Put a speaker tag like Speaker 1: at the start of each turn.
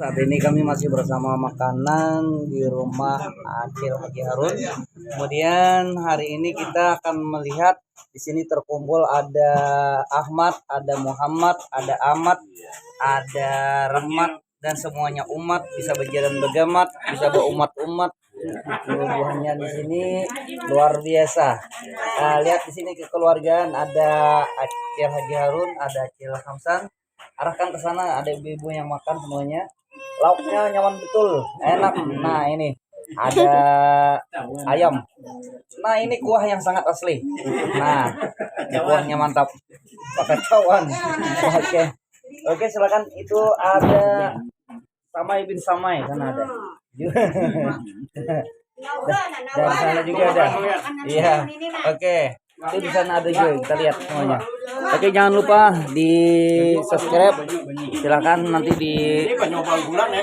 Speaker 1: Saat ini kami masih bersama makanan di rumah Acil Haji Harun. Kemudian hari ini kita akan melihat di sini terkumpul ada Ahmad, ada Muhammad, ada Ahmad, ada Rahmat dan semuanya umat bisa berjalan bergamat, bisa berumat-umat. Buahnya di sini luar biasa. Nah, lihat di sini kekeluargaan ada Acil Haji Harun, ada Acil Hamsan. Arahkan ke sana, ada ibu-ibu yang makan semuanya. Lauknya nyaman betul, enak. Nah ini ada ayam. Nah ini kuah yang sangat asli. Nah kuahnya mantap. Pakai cawan. Oke silakan. Itu ada Samai bin Samai sana ada. Dan sana juga ada. Iya. Oke. Itu di sana ada juga. Kita lihat semuanya. Oke jangan lupa di subscribe. Silakan nanti di